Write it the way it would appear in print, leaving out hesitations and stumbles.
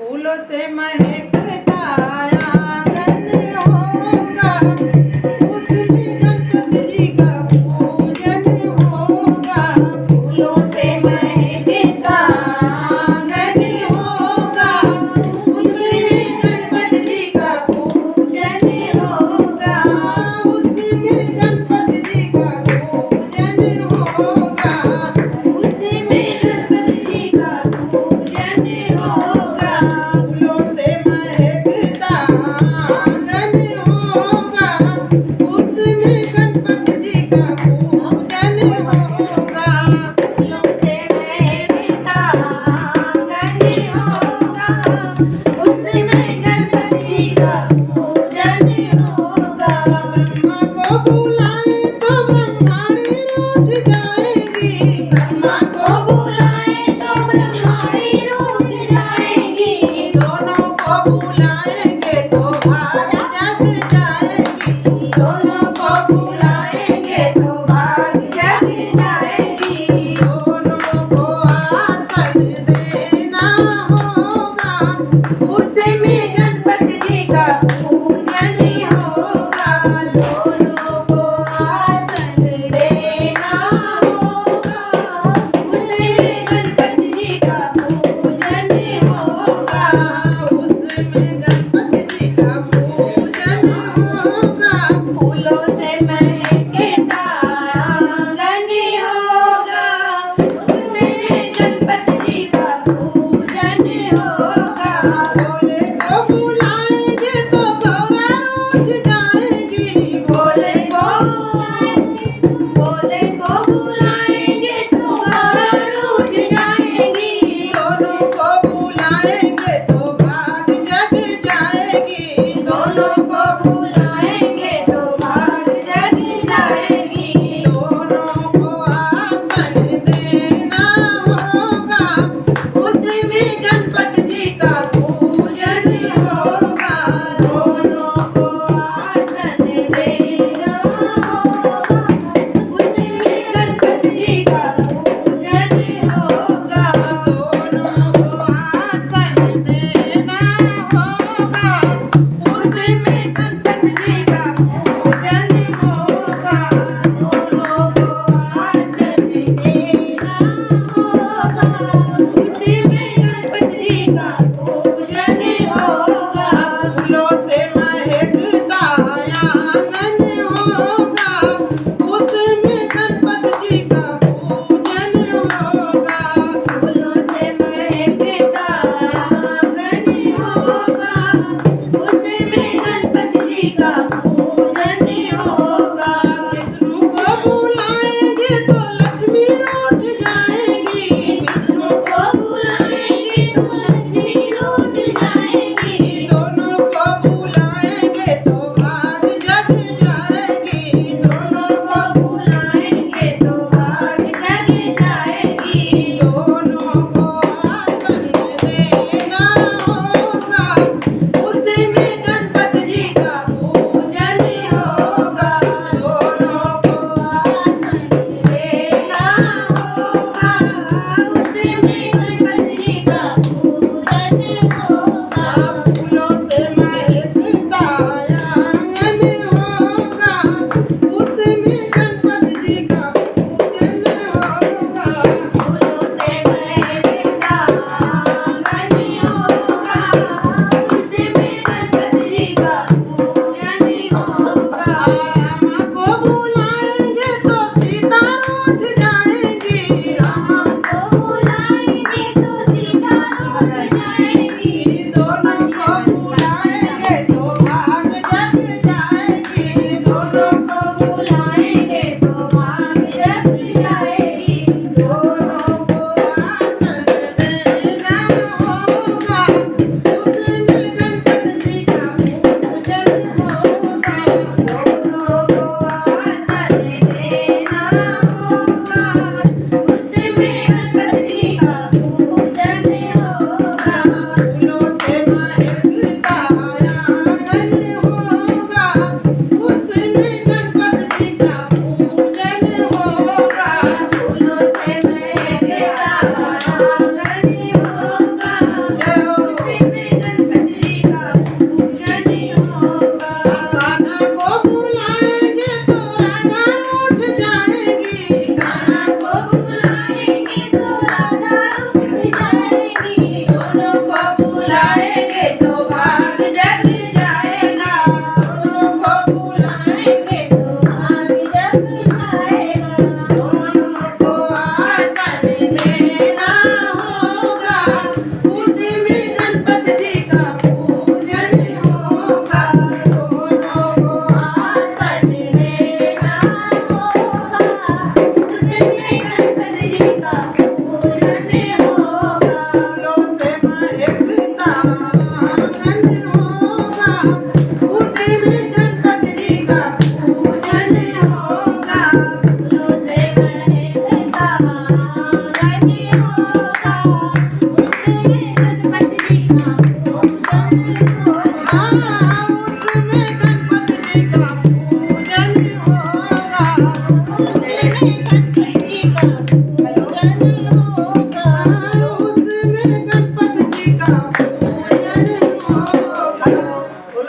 फूलों से महकता आंगन होगा, उसमें गणपति जी का पूजन होगा। फूलों से महकता आंगन होगा, उसमें गणपति जी का पूजन होगा। उसमें गणपति जी का पूजन होगा, उसमें गणपति जी का पूजन होगा। फूलों से महकता आंगन होगा, उसमें गणपति जी का पूजन होगा। फूलों से महकता आंगन होगा, उसमें गणपति जी का पूजन होगा। ब्रह्मा को बुलाए तो ब्रह्माणी रूठ जाएगी, ब्रह्मा को बुलाए तो ब्रह्माणी रूठ जाएगी। दोनों को बुलाएंगे तो भाग जग जाएगी, दोनों को बुलाएंगे तो भाग जग जाएगी। दोनों को आसन देना होगा, उसमें गणपति जी का पूजन होगा। दोनों को आसन देना होगा, उसमें गणपति जी का पूजन होगा। उसमें गणपति जी का पूजन होगा। फूलों से महकता आंगन होगा, उसमें गणपति जी का पूजन होगा। भोले को बुलाएंगे तो गौरा रूठ जाएगी, भोले को बुलाएंगे तो गौरा रूठ जाएगी। दोनों को बुलाएंगे तो भाग जग जाएगी, दोनों को बुलाएंगे तो भाग जग जाएगी। दोनों को आसन देना होगा, उसमें गणपति जी का पूजन होगा। दोनों को आसन देना होगा, उसमें गणपति जी का पूजन होगा। दोनों को आसन देना होगा, उसमें गणपति जी का पूजन होगा। दोनों को आसन देना होगा, उसमें गणपति जी का पूजन होगा। फूलों से महकता आंगन होगा, उसमें गणपति जी का पूजन होगा। फूलों से महकता आंगन होगा, उसमें गणपति जी का पूजन होगा। विष्णु को बुलाएंगे तो लक्ष्मी रूठ जाएगी, विष्णु को बुलाएंगे तो लक्ष्मी रूठ जाएगी। दोनों को बुलाएंगे तो भाग जग जाएगी, दोनों को बुलाएंगे तो भाग जग जाएगी। दोनों को आसन देना होगा, उसमें गणपति जी का पूजन होगा। दोनों को आसन देना होगा, उसमें गणपति जी का पूजन होगा। फूलों से महकता आंगन होगा, उसमें गणपति जी का पूजन होगा। फूलों से महकता आंगन होगा, उसमें गणपति जी का पूजन होगा। रामा को बुलाएंगे तो सीता रूठ जाएगी, रामा को बुलाएंगे तो सीता रूठ जाएगी। दोनों को बुलाएंगे तो भाग जग जाएगी, दोनों को बुलाएंगे तो भाग जग जाएगी। दोनों को आसन देना होगा, उसमें गणपति जी का पूजन होगा। दोनों को आसन देना होगा, उसमें गणपति जी का पूजन होगा। वृंदावन